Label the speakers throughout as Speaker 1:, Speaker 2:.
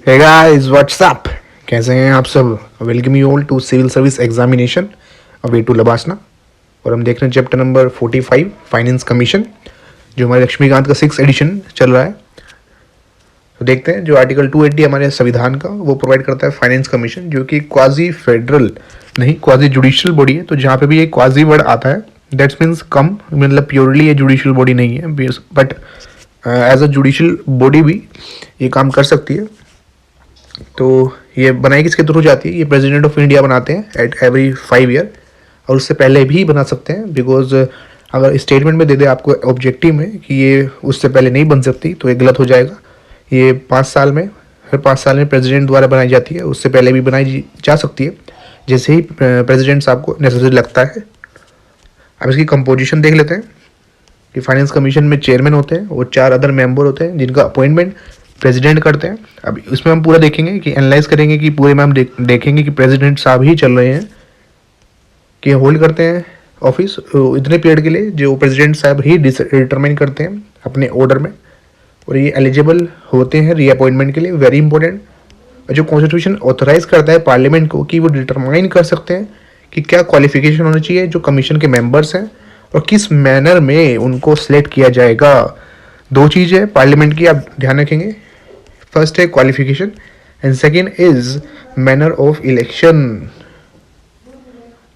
Speaker 1: Hey guys what's up, कैसे हैं आप सब। Welcome you all to civil service examination way to LBSNAA. और हम देख रहे हैं चैप्टर नंबर 45 फाइनेंस कमीशन, जो हमारे लक्ष्मीकांत का 6th एडिशन चल रहा है। तो देखते हैं जो आर्टिकल 280 हमारे संविधान का वो प्रोवाइड करता है फाइनेंस कमीशन, जो कि क्वाजी फेडरल नहीं क्वाजी जुडिशियल बॉडी है। तो जहाँ पे भी ये क्वाजी वर्ड आता है दैट्स मीन्स कम, मतलब प्योरली ये जुडिशियल बॉडी नहीं है, but as a judicial body भी ये काम कर सकती है। तो ये बनाई किसके थ्रू जाती है? ये प्रेसिडेंट ऑफ इंडिया बनाते हैं एट एवरी 5 ईयर, और उससे पहले भी बना सकते हैं। बिकॉज अगर स्टेटमेंट में दे दे आपको ऑब्जेक्टिव में कि ये उससे पहले नहीं बन सकती तो ये गलत हो जाएगा। ये 5 साल में, हर 5 साल में प्रेसिडेंट द्वारा बनाई जाती है, उससे पहले भी बनाई जा सकती है जैसे ही प्रेसिडेंट साहब को नेसेसरी लगता है। अब इसकी कंपोजिशन देख लेते हैं कि फाइनेंस कमीशन में चेयरमैन होते हैं और 4 अदर मेंबर होते हैं जिनका अपॉइंटमेंट प्रेसिडेंट करते हैं। अब इसमें हम पूरा देखेंगे कि एनालाइज करेंगे कि पूरे में हम देखेंगे कि प्रेसिडेंट साहब ही चल रहे हैं कि होल्ड करते हैं ऑफिस इतने पीरियड के लिए, जो प्रेसिडेंट साहब ही डिटरमाइन करते हैं अपने ऑर्डर में, और ये एलिजिबल होते हैं रीअपॉइंटमेंट के लिए, वेरी इंपॉर्टेंट। और जो कॉन्स्टिट्यूशन ऑथराइज करता है पार्लियामेंट को कि वो डिटरमाइन कर सकते हैं कि क्या क्वालिफिकेशन होनी चाहिए जो कमीशन के मेंबर्स हैं और किस मैनर में उनको सिलेक्ट किया जाएगा। 2 चीज़ है पार्लियामेंट की, आप ध्यान रखेंगे। फर्स्ट है qualification and second is manner of election.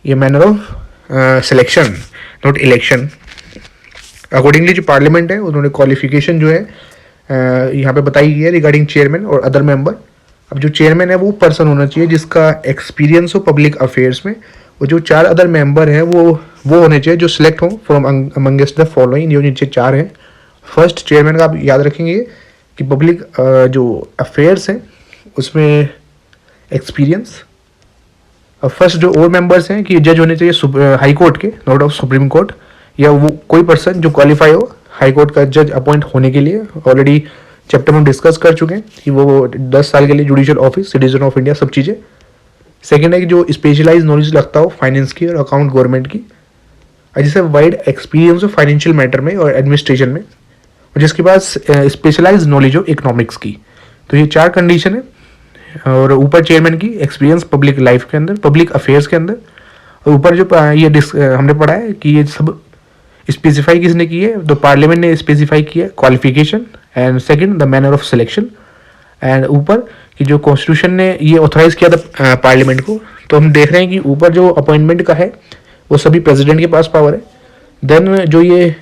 Speaker 1: ये manner of selection, not election. Accordingly जो पार्लियामेंट है उन्होंने क्वालिफिकेशन जो है यहाँ पे बताई गई है रिगार्डिंग चेयरमैन और अदर मेंबर। अब जो चेयरमैन है वो पर्सन होना चाहिए जिसका एक्सपीरियंस हो पब्लिक अफेयर्स में, और जो 4 अदर मेंबर हैं वो होने चाहिए जो सिलेक्ट हों फ्रॉम अमंगेस्ट द फॉलोइंग। जो नीचे 4 हैं, फर्स्ट चेयरमैन का आप याद रखेंगे कि पब्लिक जो अफेयर्स हैं उसमें एक्सपीरियंस। अब फर्स्ट जो और मेंबर्स हैं कि जज होने चाहिए हाई कोर्ट के, नॉट ऑफ सुप्रीम कोर्ट, या वो कोई पर्सन जो क्वालिफाई हो हाई कोर्ट का जज अपॉइंट होने के लिए। ऑलरेडी चैप्टर में डिस्कस कर चुके हैं कि वो 10 साल के लिए judicial office, citizen of India, सब चीज़ें। सेकेंड है कि जो स्पेशलाइज नॉलेज लगता हो फाइनेंस की और अकाउंट गवर्नमेंट की, जिससे वाइड एक्सपीरियंस हो फाइनेंशियल मैटर में और एडमिनिस्ट्रेशन में, और जिसके पास स्पेशलाइज नॉलेज हो इकोनॉमिक्स की। तो ये 4 कंडीशन है। और ऊपर चेयरमैन की एक्सपीरियंस पब्लिक लाइफ के अंदर, पब्लिक अफेयर्स के अंदर, और ऊपर जो ये हमने पढ़ा है कि ये सब स्पेसिफाई किसने की है, तो पार्लियामेंट ने स्पेसिफाई किया qualification and second the manner of selection. And ऊपर कि जो कॉन्स्टिट्यूशन ने ये ऑथराइज किया था पार्लियामेंट को, तो हम देख रहे हैं कि ऊपर जो अपॉइंटमेंट का है वो सभी प्रेसिडेंट के पास पावर है। देन जो ये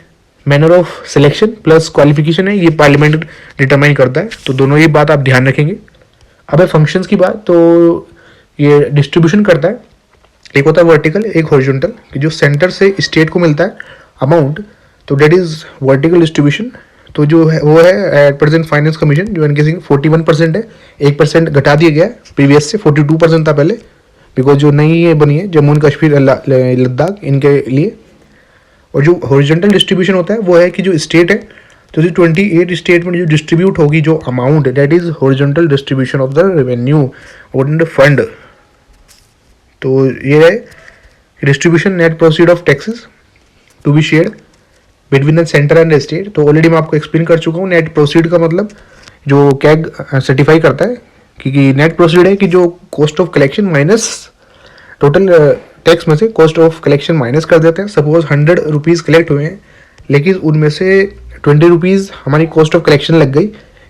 Speaker 1: manner of selection plus qualification है ये पार्लियामेंट डिटरमाइन करता है। तो दोनों ये बात आप ध्यान रखेंगे। अब है फंक्शंस की बात, तो ये डिस्ट्रीब्यूशन करता है, एक होता है वर्टिकल, एक हॉरिजॉन्टल, कि जो सेंटर से स्टेट को मिलता है अमाउंट, तो डेट इज वर्टिकल डिस्ट्रीब्यूशन। तो जो है वो है एट प्रेजेंट फाइनेंस कमीशन, जो इनके 41% है, 1% घटा दिया गया है प्रीवियस से, 42% था पहले, बिकॉज जो नई ये बनी है जम्मू एंड कश्मीर लद्दाख इनके लिए। और जो हॉरिजॉन्टल डिस्ट्रीब्यूशन होता है वो है कि जो स्टेट है, तो जो 28 स्टेट में जो डिस्ट्रीब्यूट होगी जो amount, that is horizontal distribution of the revenue और फंड। तो ये है distribution net proceed of taxes to be shared between the centre and state. तो ऑलरेडी मैं आपको एक्सप्लेन कर चुका हूँ। नेट प्रोसीड का मतलब जो कैग सर्टिफाई करता है कि नेट प्रोसीड है कि जो cost of collection minus total tax में से कॉस्ट ऑफ कलेक्शन माइनस कर देते हैं। सपोज 100 रुपीज़ कलेक्ट हुए हैं, लेकिन उनमें से 20 रुपीज़ हमारी कॉस्ट ऑफ कलेक्शन लग गई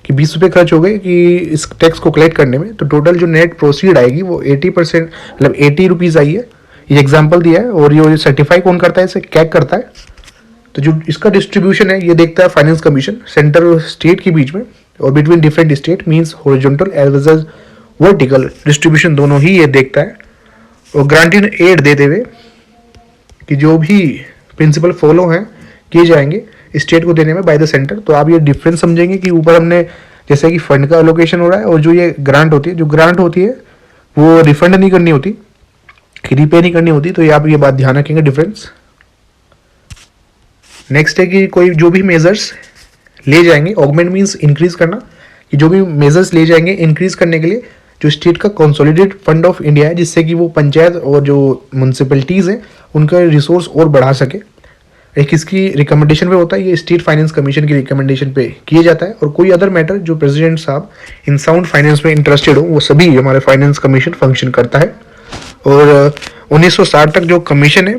Speaker 1: कि 20 रुपये खर्च हो गए कि इस टैक्स को कलेक्ट करने में, तो टोटल जो नेट प्रोसीड आएगी वो 80%, मतलब 80 रुपीज़ आई है। ये एग्जाम्पल दिया है। और ये सर्टिफाई कौन करता है, इसे कैग करता है। तो जो इसका डिस्ट्रीब्यूशन है ये देखता है फाइनेंस कमीशन, सेंटर और स्टेट के बीच में, और between different state means horizontal as well as vertical distribution दोनों ही ये देखता है। और ग्रांटेड एड देते हुए कि जो भी प्रिंसिपल फॉलो हैं किए जाएंगे स्टेट को देने में बाय द सेंटर। तो आप ये डिफरेंस समझेंगे कि ऊपर हमने जैसे कि फंड का एलोकेशन हो रहा है, और जो ये ग्रांट होती है, जो ग्रांट होती है वो रिफंड नहीं करनी होती, रीपे नहीं करनी होती। तो ये आप ये बात ध्यान रखेंगे डिफरेंस। नेक्स्ट है कि कोई जो भी मेजर्स ले जाएंगे, ऑगमेंट मीन्स इंक्रीज करना, कि जो भी मेजर्स ले जाएंगे इंक्रीज करने के लिए जो स्टेट का कंसोलिडेटेड फंड ऑफ इंडिया है, जिससे कि वो पंचायत और जो म्यूनसिपैलिटीज़ हैं उनका रिसोर्स और बढ़ा सके। एक इसकी रिकमेंडेशन पे होता है, ये स्टेट फाइनेंस कमीशन की रिकमेंडेशन पे किया जाता है। और कोई अदर मैटर जो प्रेसिडेंट साहब इन साउंड फाइनेंस में इंटरेस्टेड हो वो सभी हमारे फाइनेंस कमीशन फंक्शन करता है। और 1960 तक जो कमीशन है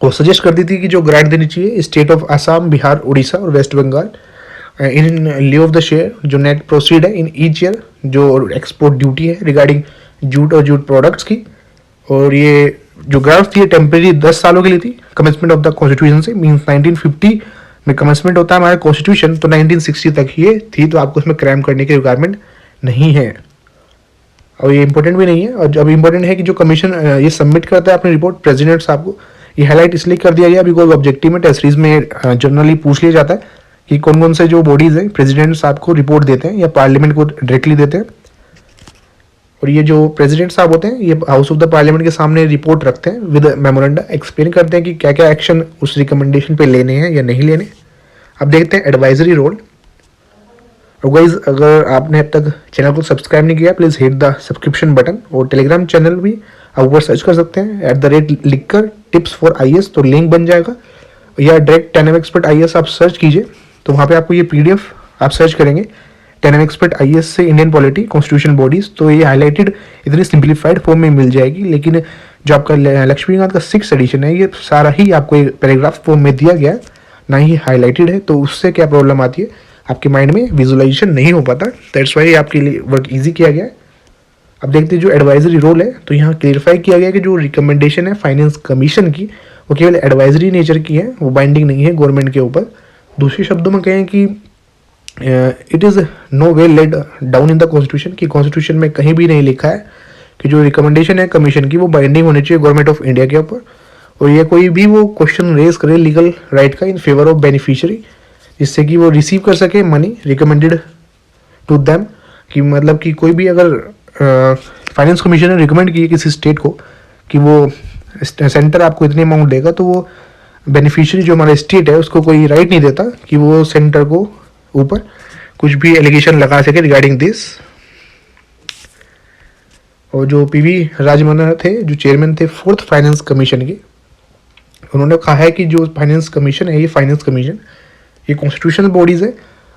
Speaker 1: वो सजेस्ट करती थी कि जो ग्रांट देनी चाहिए स्टेट ऑफ आसाम, बिहार, उड़ीसा और West Bengal in lieu of the share जो नेट प्रोसीड है इन ईच ईयर, जो एक्सपोर्ट ड्यूटी है रिगार्डिंग जूट और जूट प्रोडक्ट्स की। और ये जो ग्रांट्स थी टेम्परेरी 10 सालों के लिए थी कमेंसमेंट ऑफ द कॉन्स्टिट्यूशन से, मीन्स 1950 में कमेंसमेंट होता है हमारा कॉन्स्टिट्यूशन, तो 1960 तक ये थी, तो आपको उसमें क्रैम करने की रिक्वायरमेंट नहीं है और ये इंपॉर्टेंट भी नहीं है। और अब इंपॉर्टेंट है कि जो कमीशन ये सबमिट करता है अपनी रिपोर्ट प्रेसिडेंट साहब को, ये हाईलाइट इसलिए कर दिया गया बिकॉज ऑब्जेक्टिव में टेस्ट सीरीज में जनरली पूछ लिया जाता है कि कौन कौन से जो बॉडीज हैं प्रेसिडेंट साहब को रिपोर्ट देते हैं या पार्लियामेंट को डायरेक्टली देते हैं। और ये जो प्रेसिडेंट साहब होते हैं ये हाउस ऑफ द पार्लियामेंट के सामने रिपोर्ट रखते हैं विद मेमोरेंडा, एक्सप्लेन करते हैं कि क्या क्या एक्शन उस रिकमेंडेशन पे लेने हैं या नहीं लेने। अब देखते हैं एडवाइजरी रोल। और गाइस अगर आपने अब तक चैनल को सब्सक्राइब नहीं किया please hit the subscription button. और टेलीग्राम चैनल भी आप ऊपर सर्च कर सकते हैं @ लिखकर टिप्स फॉर IAS, तो लिंक बन जाएगा, या डायरेक्ट 10M एक्सपर्ट IAS आप सर्च कीजिए तो वहाँ पे आपको ये PDF आप सर्च करेंगे 10M एक्सपर्ट IAS से इंडियन पॉलिटी कॉन्स्टिट्यूशन बॉडीज, तो ये हाईलाइटेड इतनी सिंप्लीफाइड फॉर्म में मिल जाएगी। लेकिन जो आपका लक्ष्मीकांत का 6th एडिशन है ये सारा ही आपको एक पैराग्राफ फॉर्म में दिया गया है, ना ही हाईलाइटेड है, तो उससे क्या प्रॉब्लम आती है आपके माइंड में विजुअलाइजेशन नहीं हो पाता, दैट्स वाई आपके लिए वर्क ईजी किया गया है। अब देखते हैं जो एडवाइजरी रोल है, तो यहाँ क्लियरफाई किया गया कि जो रिकमेंडेशन है फाइनेंस कमीशन की वो केवल एडवाइजरी नेचर की है, वो बाइंडिंग नहीं है गवर्नमेंट के ऊपर। दूसरे शब्दों में कहें कि it is no way laid down in the constitution, कि कॉन्स्टिट्यूशन में कहीं भी नहीं लिखा है कि जो रिकमेंडेशन है कमीशन की वो बाइंडिंग होनी चाहिए गवर्नमेंट ऑफ इंडिया के ऊपर। और ये कोई भी वो क्वेश्चन रेज करे लीगल राइट का इन फेवर ऑफ बेनिफिशियरी, जिससे कि वो रिसीव कर सके मनी रिकमेंडेड टू देम, कि मतलब कि कोई भी अगर फाइनेंस कमीशन ने रिकमेंड किया किसी स्टेट को कि वो सेंटर आपको इतने अमाउंट देगा, तो वो बेनिफिशियरी जो हमारा स्टेट है उसको कोई राइट नहीं देता कि वो सेंटर को ऊपर कुछ भी एलिगेशन लगा सके रिगार्डिंग दिस। और जो PV राजमन्ना थे जो चेयरमैन थे 4th फाइनेंस कमीशन के, उन्होंने कहा है कि जो फाइनेंस कमीशन है ये फाइनेंस कमीशन ये कॉन्स्टिट्यूशनल बॉडीज़ है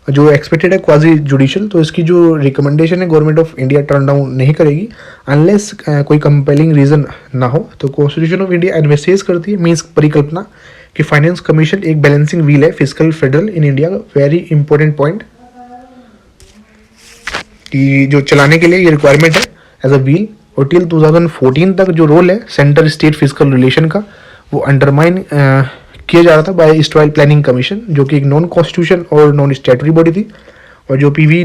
Speaker 1: जो एक्सपेक्टेड है क्वाजी जुडिशियल, तो इसकी जो रिकमेंडेशन है government of India turn down नहीं करेगी अनलेस कोई कंपेलिंग रीज़न ना हो। तो कॉन्स्टिट्यूशन ऑफ इंडिया एडवाइस करती है, मीन्स परिकल्पना कि फाइनेंस कमीशन एक बैलेंसिंग व्हील है फिजिकल फेडरल इन इंडिया का, वेरी इंपॉर्टेंट पॉइंट, कि जो चलाने के लिए ये रिक्वायरमेंट है एज अ व्हील। और टिल 2014 तक जो रोल है सेंटर स्टेट फिजिकल रिलेशन का वो अंडरमाइन किया जा रहा था बाय ईस्ट प्लानिंग कमीशन, जो कि एक नॉन कॉन्स्टिट्यूशन और नॉन स्टैट्यूटरी बॉडी थी। और जो PV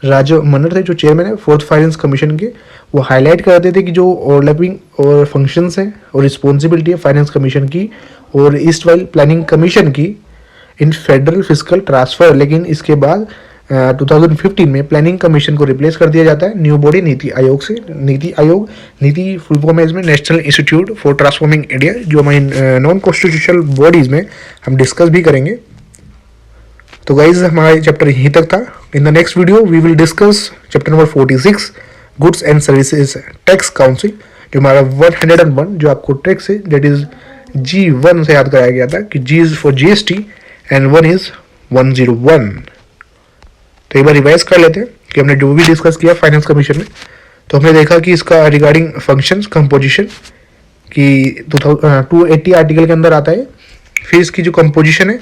Speaker 1: राजमन्ना थे जो चेयरमैन है 4th फाइनेंस कमीशन के, वो हाईलाइट करते थे कि जो ओवरलैपिंग और फंक्शंस हैं और रिस्पॉन्सिबिलिटी है फाइनेंस कमीशन की और ईस्ट प्लानिंग कमीशन की इन फेडरल फिजिकल ट्रांसफर, लेकिन इसके बाद 2015 में प्लानिंग कमीशन को रिप्लेस कर दिया जाता है न्यू बॉडी नीति आयोग से। नीति फुल फॉर्म है इसमें national institute for transforming India, जो हमारी नॉन कॉन्स्टिट्यूशनल बॉडीज में हम डिस्कस भी करेंगे। तो गाइज हमारा चैप्टर यहीं तक था। In the next video we will discuss chapter number 46 goods and services tax council, जो हमारा 101 जो आपको टैक्स है दैट इज G1 से याद कराया गया था कि G is for GST and 1 is 101। तो एक बार रिवाइज कर लेते हैं कि हमने जो भी डिस्कस किया फाइनेंस कमीशन में, तो हमने देखा कि इसका रिगार्डिंग फंक्शंस कंपोजिशन कि 280 आर्टिकल के अंदर आता है। फिर इसकी जो कंपोजिशन है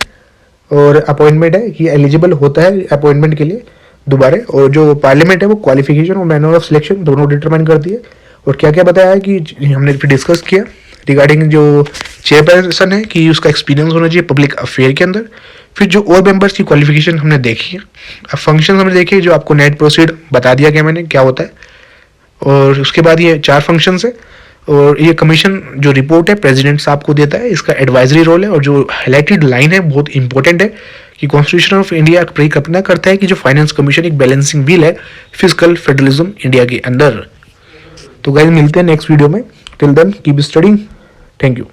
Speaker 1: और अपॉइंटमेंट है कि एलिजिबल होता है अपॉइंटमेंट के लिए दोबारा, और जो पार्लियामेंट है वो क्वालिफिकेशन और मैनर ऑफ सिलेक्शन दोनों डिटरमाइन करती है। और क्या क्या बताया है कि हमने फिर डिस्कस किया रिगार्डिंग जो चेयरपर्सन है कि उसका एक्सपीरियंस होना चाहिए पब्लिक अफेयर के अंदर। फिर जो और मेंबर्स की क्वालिफिकेशन हमने देखी है। अब फंक्शन हमने देखे जो आपको नेट प्रोसीड बता दिया गया मैंने क्या होता है। और उसके बाद ये 4 फंक्शंस है और ये कमीशन जो रिपोर्ट है प्रेसिडेंट साहब को देता है, इसका एडवाइजरी रोल है। और जो हाईलाइटेड लाइन है बहुत इंपॉर्टेंट है कि कॉन्स्टिट्यूशन ऑफ इंडिया परिकल्पना करता है कि जो फाइनेंस कमीशन एक बैलेंसिंग व्हील है फिजिकल फेडरलिज्म इंडिया के अंदर। तो गाइस मिलते हैं नेक्स्ट वीडियो में, till then keep studying, thank you.